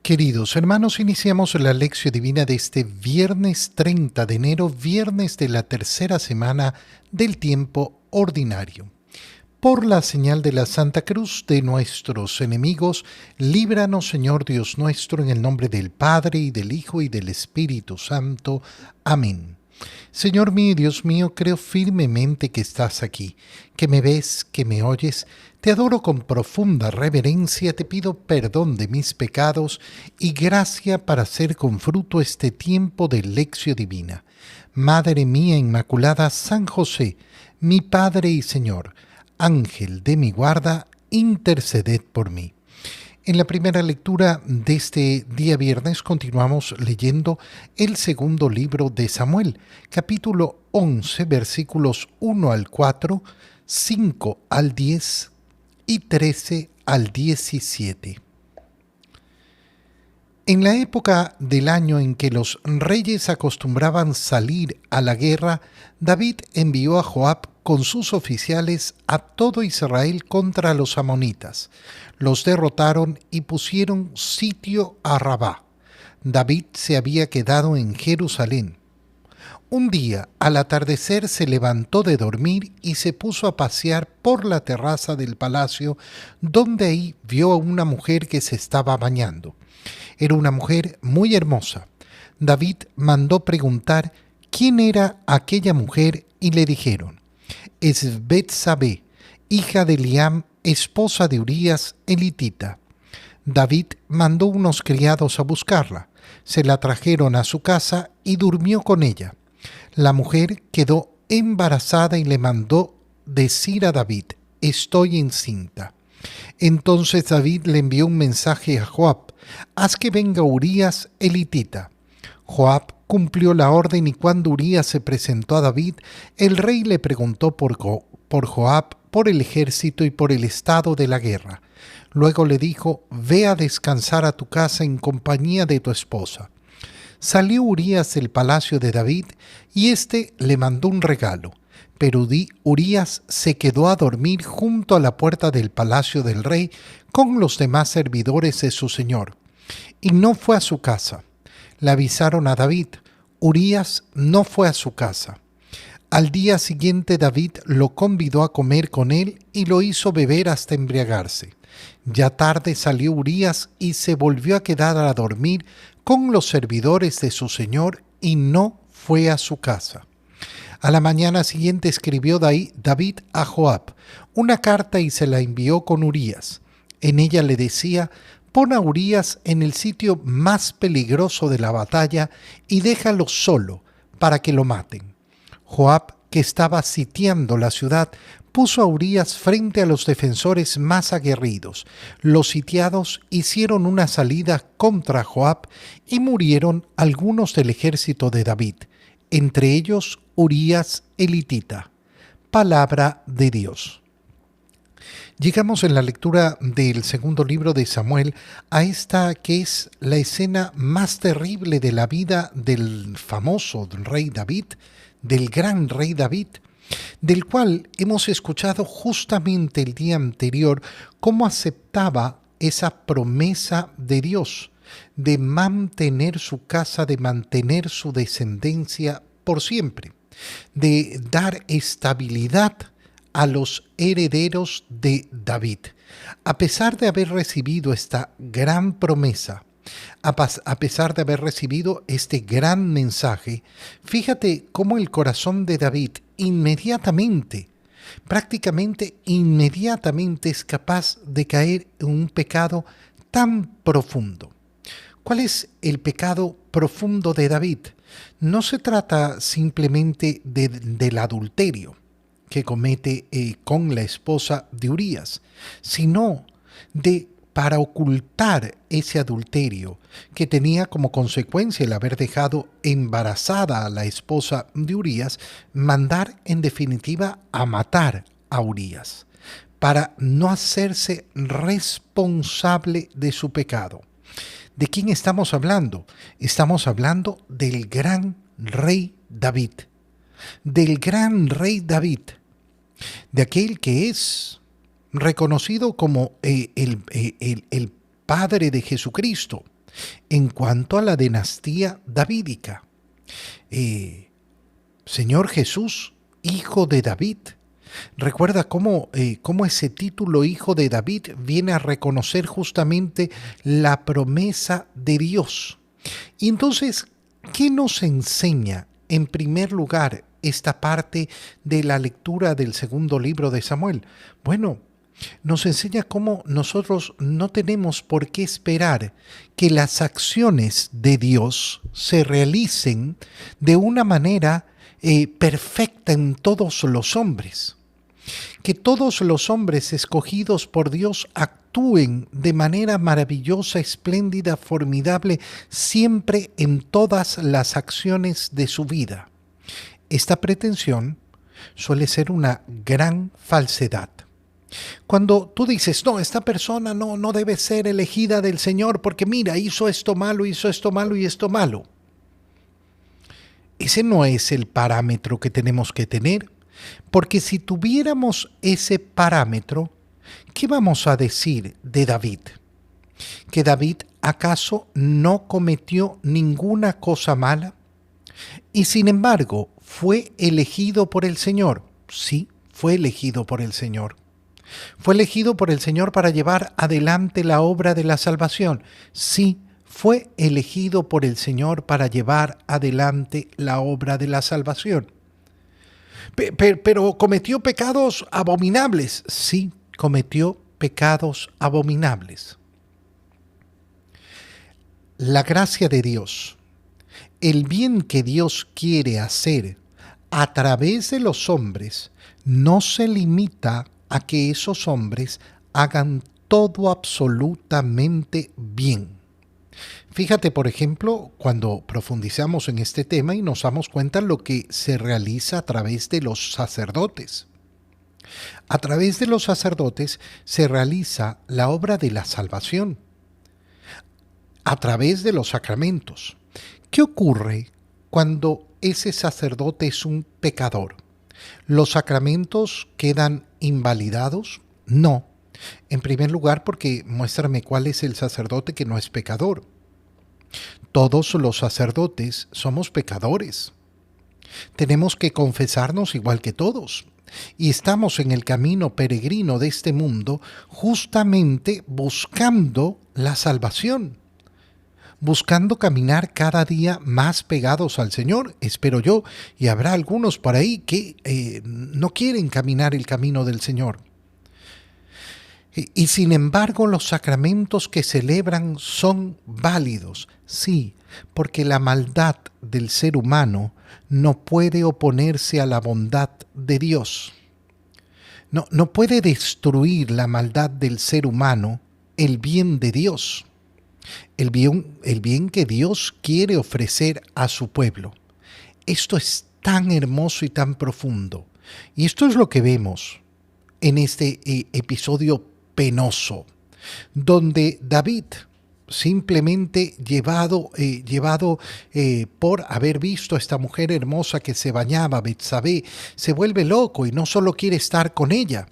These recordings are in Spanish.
Queridos hermanos, iniciamos la lección divina de este viernes 30 de enero, viernes de la tercera semana del tiempo ordinario. Por la señal de la Santa Cruz de nuestros enemigos, líbranos, Señor Dios nuestro, en el nombre del Padre, y del Hijo, y del Espíritu Santo. Amén. Señor mío y Dios mío, creo firmemente que estás aquí, que me ves, que me oyes. Te adoro con profunda reverencia, te pido perdón de mis pecados y gracia para hacer con fruto este tiempo de lección divina. Madre mía Inmaculada, San José, mi Padre y Señor, Ángel de mi guarda, interceded por mí. En la primera lectura de este día viernes continuamos leyendo el segundo libro de Samuel, capítulo 11, versículos 1 al 4, 5 al 10 y 13 al 17. En la época del año en que los reyes acostumbraban salir a la guerra, David envió a Joab con sus oficiales a todo Israel contra los amonitas. Los derrotaron y pusieron sitio a Rabá. David se había quedado en Jerusalén. Un día, al atardecer, se levantó de dormir y se puso a pasear por la terraza del palacio, donde ahí vio a una mujer que se estaba bañando. Era una mujer muy hermosa. David mandó preguntar quién era aquella mujer y le dijeron: es Betsabé, hija de Eliam, esposa de Urías elitita. David mandó unos criados a buscarla. Se la trajeron a su casa y durmió con ella. La mujer quedó embarazada y le mandó decir a David: estoy encinta. Entonces David le envió un mensaje a Joab: haz que venga Urías elitita. Joab cumplió la orden y cuando Urías se presentó a David, el rey le preguntó por Joab, por el ejército y por el estado de la guerra. Luego le dijo: ve a descansar a tu casa en compañía de tu esposa. Salió Urías del palacio de David y éste le mandó un regalo. Pero Urías se quedó a dormir junto a la puerta del palacio del rey con los demás servidores de su señor, y no fue a su casa. Le avisaron a David: Urías no fue a su casa. Al día siguiente David lo convidó a comer con él y lo hizo beber hasta embriagarse. Ya tarde salió Urías y se volvió a quedar a dormir con los servidores de su señor y no fue a su casa. A la mañana siguiente escribió David a Joab una carta y se la envió con Urías. En ella le decía: pon a Urías en el sitio más peligroso de la batalla y déjalo solo para que lo maten. Joab, que estaba sitiando la ciudad, puso a Urías frente a los defensores más aguerridos. Los sitiados hicieron una salida contra Joab y murieron algunos del ejército de David, entre ellos Urías elitita. Palabra de Dios. Llegamos en la lectura del segundo libro de Samuel a esta que es la escena más terrible de la vida del famoso rey David, del gran rey David, del cual hemos escuchado justamente el día anterior cómo aceptaba esa promesa de Dios de mantener su casa, de mantener su descendencia por siempre, de dar estabilidad a los herederos de David. A pesar de haber recibido esta gran promesa, a pesar de haber recibido este gran mensaje, fíjate cómo el corazón de David prácticamente inmediatamente es capaz de caer en un pecado tan profundo. ¿Cuál es el pecado profundo de David? No se trata simplemente del adulterio que comete con la esposa de Urías, sino para ocultar ese adulterio que tenía como consecuencia el haber dejado embarazada a la esposa de Urías, mandar en definitiva a matar a Urías, para no hacerse responsable de su pecado. ¿De quién estamos hablando? Estamos hablando del gran rey David, de aquel que es reconocido como el Padre de Jesucristo, en cuanto a la dinastía davídica. Señor Jesús, hijo de David. Recuerda cómo ese título hijo de David viene a reconocer justamente la promesa de Dios. Y entonces, ¿qué nos enseña en primer lugar esta parte de la lectura del segundo libro de Samuel? Bueno, nos enseña cómo nosotros no tenemos por qué esperar que las acciones de Dios se realicen de una manera perfecta en todos los hombres. Que todos los hombres escogidos por Dios actúen de manera maravillosa, espléndida, formidable, siempre en todas las acciones de su vida. Esta pretensión suele ser una gran falsedad. Cuando tú dices, no, esta persona no debe ser elegida del Señor porque mira, hizo esto malo y esto malo. Ese no es el parámetro que tenemos que tener, porque si tuviéramos ese parámetro, ¿qué vamos a decir de David? ¿Que David acaso no cometió ninguna cosa mala? Y sin embargo, ¿fue elegido por el Señor? Sí, fue elegido por el Señor. ¿Fue elegido por el Señor para llevar adelante la obra de la salvación? Sí, fue elegido por el Señor para llevar adelante la obra de la salvación. Pero cometió pecados abominables. Sí, cometió pecados abominables. La gracia de Dios, el bien que Dios quiere hacer a través de los hombres, no se limita a que esos hombres hagan todo absolutamente bien. Fíjate, por ejemplo, cuando profundizamos en este tema y nos damos cuenta de lo que se realiza a través de los sacerdotes. A través de los sacerdotes se realiza la obra de la salvación. A través de los sacramentos. ¿Qué ocurre cuando ese sacerdote es un pecador? ¿Los sacramentos quedan invalidados? No. En primer lugar, porque muéstrame cuál es el sacerdote que no es pecador. Todos los sacerdotes somos pecadores. Tenemos que confesarnos igual que todos. Y estamos en el camino peregrino de este mundo justamente buscando la salvación. Buscando caminar cada día más pegados al Señor, espero yo, y habrá algunos por ahí que no quieren caminar el camino del Señor. Y sin embargo los sacramentos que celebran son válidos, sí, porque la maldad del ser humano no puede oponerse a la bondad de Dios. No puede destruir la maldad del ser humano el bien de Dios. El bien que Dios quiere ofrecer a su pueblo. Esto es tan hermoso y tan profundo. Y esto es lo que vemos en este episodio penoso, donde David, simplemente llevado por haber visto a esta mujer hermosa que se bañaba, Betsabé, se vuelve loco y no solo quiere estar con ella,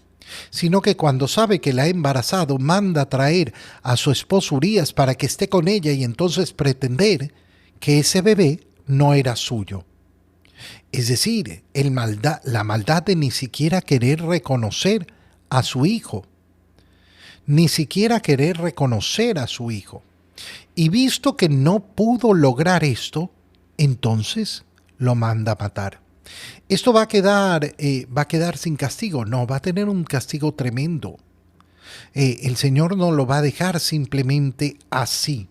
sino que cuando sabe que la ha embarazado, manda traer a su esposo Urías para que esté con ella y entonces pretender que ese bebé no era suyo. Es decir, la maldad de ni siquiera querer reconocer a su hijo. Ni siquiera querer reconocer a su hijo. Y visto que no pudo lograr esto, entonces lo manda a matar. ¿Esto va a quedar sin castigo? No, va a tener un castigo tremendo. El Señor no lo va a dejar simplemente así.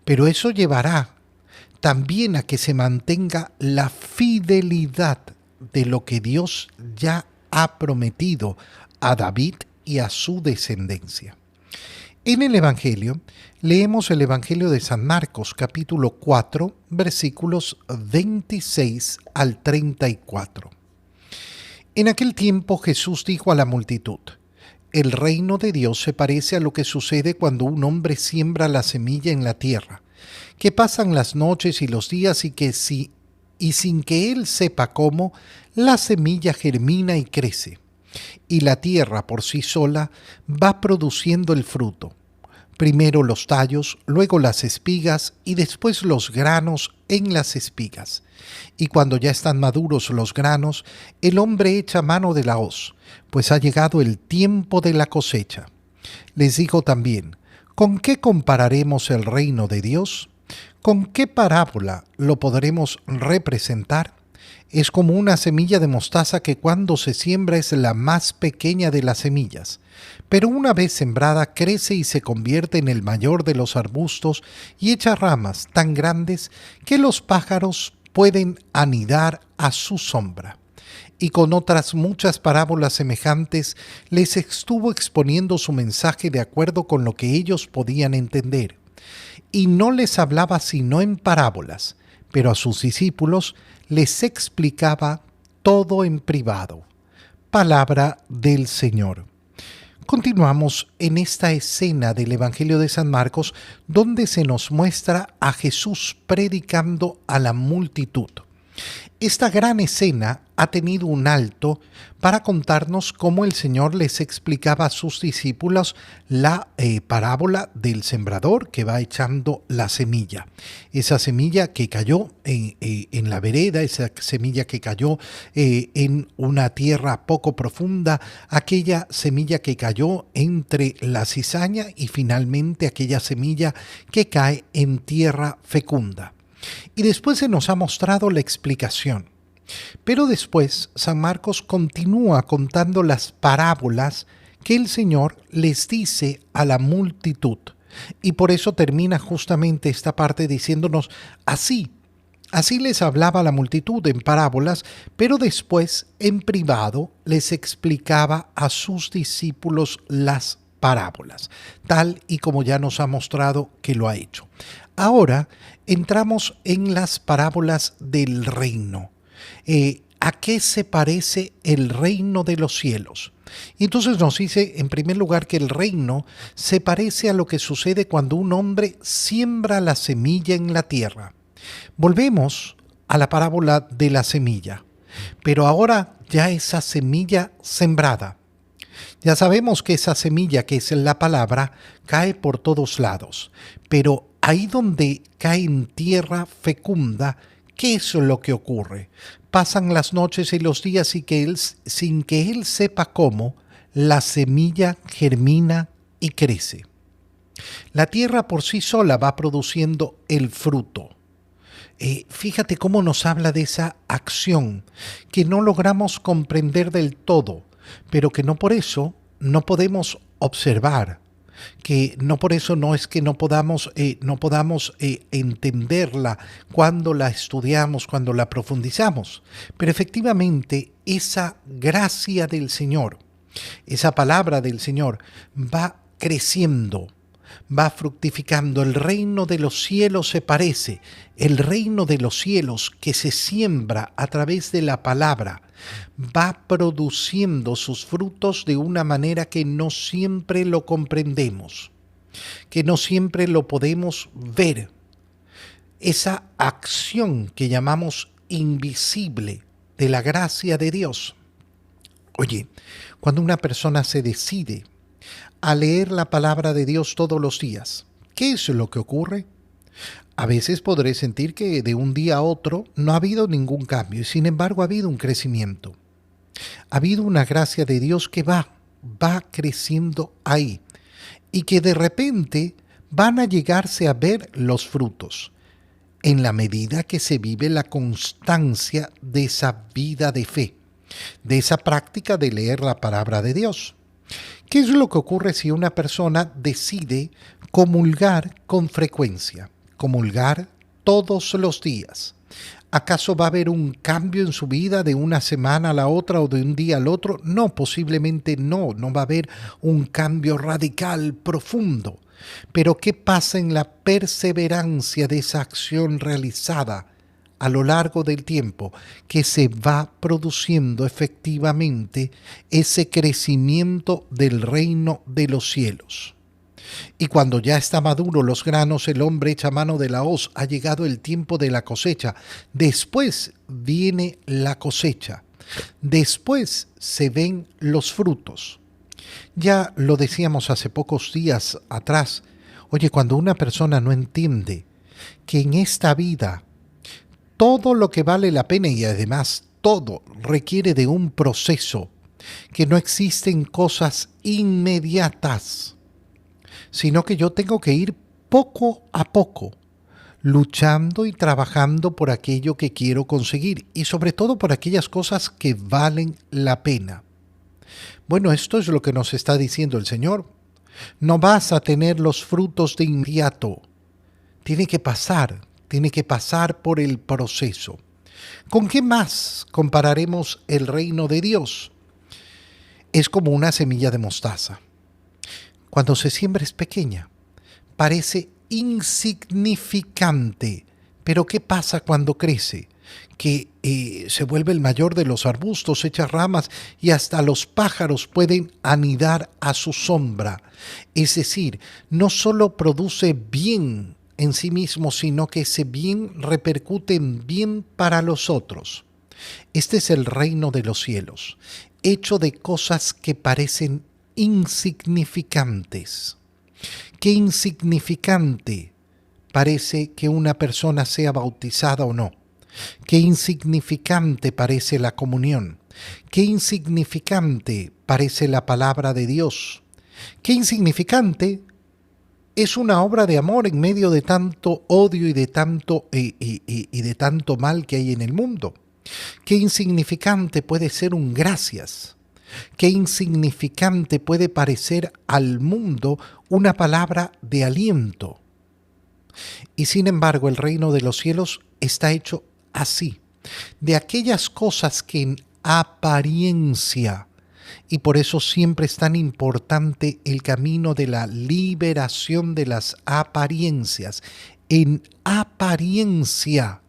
Pero eso llevará también a que se mantenga la fidelidad de lo que Dios ya ha prometido a David y a su descendencia. En el Evangelio, leemos el Evangelio de San Marcos, capítulo 4, versículos 26 al 34. En aquel tiempo Jesús dijo a la multitud: el reino de Dios se parece a lo que sucede cuando un hombre siembra la semilla en la tierra, que pasan las noches y los días y sin que él sepa cómo, la semilla germina y crece, y la tierra por sí sola va produciendo el fruto. primero los tallos, luego las espigas y después los granos en las espigas. Y cuando ya están maduros los granos, el hombre echa mano de la hoz, pues ha llegado el tiempo de la cosecha. Les digo también, ¿con qué compararemos el reino de Dios? ¿Con qué parábola lo podremos representar? Es como una semilla de mostaza que cuando se siembra es la más pequeña de las semillas, pero una vez sembrada crece y se convierte en el mayor de los arbustos y echa ramas tan grandes que los pájaros pueden anidar a su sombra. Y con otras muchas parábolas semejantes les estuvo exponiendo su mensaje de acuerdo con lo que ellos podían entender. Y no les hablaba sino en parábolas, pero a sus discípulos les explicaba todo en privado. Palabra del Señor. Continuamos en esta escena del Evangelio de San Marcos, donde se nos muestra a Jesús predicando a la multitud. Esta gran escena ha tenido un alto para contarnos cómo el Señor les explicaba a sus discípulos la parábola del sembrador que va echando la semilla. Esa semilla que cayó en la vereda, esa semilla que cayó en una tierra poco profunda, aquella semilla que cayó entre la cizaña y finalmente aquella semilla que cae en tierra fecunda. Y después se nos ha mostrado la explicación. Pero después San Marcos continúa contando las parábolas que el Señor les dice a la multitud. Y por eso termina justamente esta parte diciéndonos así les hablaba a la multitud en parábolas, pero después en privado les explicaba a sus discípulos las parábolas, tal y como ya nos ha mostrado que lo ha hecho. Ahora entramos en las parábolas del reino. ¿A qué se parece el reino de los cielos? Y entonces nos dice, en primer lugar, que el reino se parece a lo que sucede cuando un hombre siembra la semilla en la tierra. Volvemos a la parábola de la semilla, pero ahora ya esa semilla sembrada. Ya sabemos que esa semilla, que es la palabra, cae por todos lados, pero ahí donde cae en tierra fecunda, ¿qué es lo que ocurre? Pasan las noches y los días sin que él sepa cómo, la semilla germina y crece. La tierra por sí sola va produciendo el fruto. Fíjate cómo nos habla de esa acción que no logramos comprender del todo, pero que no por eso no podemos observar, que no por eso no es que no podamos entenderla cuando la estudiamos, cuando la profundizamos. Pero efectivamente esa gracia del Señor, esa palabra del Señor va creciendo, va fructificando. El reino de los cielos se parece, el reino de los cielos que se siembra a través de la palabra, va produciendo sus frutos de una manera que no siempre lo comprendemos, que no siempre lo podemos ver. Esa acción que llamamos invisible de la gracia de Dios. Oye, cuando una persona se decide a leer la palabra de Dios todos los días, ¿qué es lo que ocurre? A veces podré sentir que de un día a otro no ha habido ningún cambio y sin embargo ha habido un crecimiento. Ha habido una gracia de Dios que va creciendo ahí y que de repente van a llegarse a ver los frutos en la medida que se vive la constancia de esa vida de fe, de esa práctica de leer la palabra de Dios. ¿Qué es lo que ocurre si una persona decide comulgar con frecuencia? Comulgar todos los días. ¿Acaso va a haber un cambio en su vida de una semana a la otra o de un día al otro? No, posiblemente no va a haber un cambio radical, profundo. Pero ¿qué pasa en la perseverancia de esa acción realizada a lo largo del tiempo? Que se va produciendo efectivamente ese crecimiento del reino de los cielos. Y cuando ya está maduro los granos, el hombre echa mano de la hoz. Ha llegado el tiempo de la cosecha. Después viene la cosecha. Después se ven los frutos. Ya lo decíamos hace pocos días atrás. Oye, cuando una persona no entiende que en esta vida todo lo que vale la pena y además todo requiere de un proceso, que no existen cosas inmediatas, sino que yo tengo que ir poco a poco, luchando y trabajando por aquello que quiero conseguir y sobre todo por aquellas cosas que valen la pena. Bueno, esto es lo que nos está diciendo el Señor. No vas a tener los frutos de inmediato. Tiene que pasar por el proceso. ¿Con qué más compararemos el reino de Dios? Es como una semilla de mostaza. Cuando se siembra es pequeña, parece insignificante, pero ¿qué pasa cuando crece? Que se vuelve el mayor de los arbustos, echa ramas y hasta los pájaros pueden anidar a su sombra. Es decir, no solo produce bien en sí mismo, sino que ese bien repercute en bien para los otros. Este es el reino de los cielos, hecho de cosas que parecen insignificantes. Qué insignificante parece que una persona sea bautizada o no. Qué insignificante parece la comunión. Qué insignificante parece la palabra de Dios. Qué insignificante es una obra de amor en medio de tanto odio y de tanto mal que hay en el mundo. Qué insignificante puede ser un gracias. Qué insignificante puede parecer al mundo una palabra de aliento. Y sin embargo, el reino de los cielos está hecho así, de aquellas cosas que en apariencia, y por eso siempre es tan importante el camino de la liberación de las apariencias, en apariencia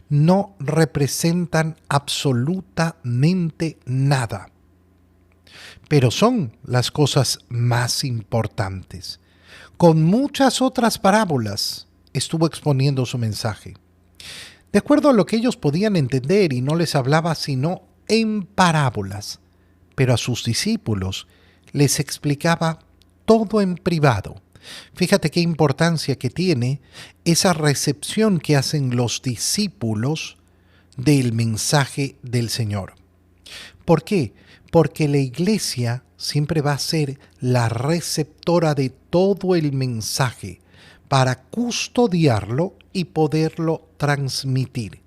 no representan absolutamente nada, pero son las cosas más importantes. Con muchas otras parábolas estuvo exponiendo su mensaje, de acuerdo a lo que ellos podían entender, y no les hablaba sino en parábolas, pero a sus discípulos les explicaba todo en privado. Fíjate qué importancia que tiene esa recepción que hacen los discípulos del mensaje del Señor. ¿Por qué? Porque la iglesia siempre va a ser la receptora de todo el mensaje para custodiarlo y poderlo transmitir.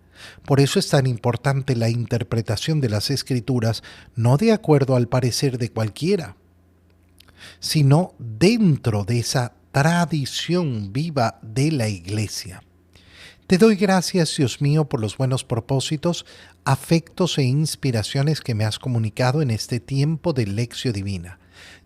Por eso es tan importante la interpretación de las Escrituras, no de acuerdo al parecer de cualquiera, sino dentro de esa tradición viva de la iglesia. Te doy gracias, Dios mío, por los buenos propósitos, afectos e inspiraciones que me has comunicado en este tiempo de lección divina.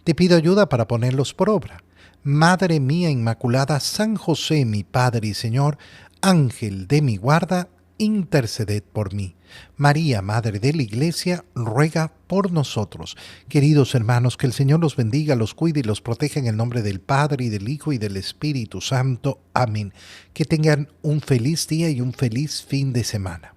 Te pido ayuda para ponerlos por obra. Madre mía Inmaculada, San José, mi Padre y Señor, Ángel de mi guarda, interceded por mí. María, Madre de la Iglesia, ruega por nosotros. Queridos hermanos, que el Señor los bendiga, los cuide y los proteja en el nombre del Padre, y del Hijo, y del Espíritu Santo. Amén. Que tengan un feliz día y un feliz fin de semana.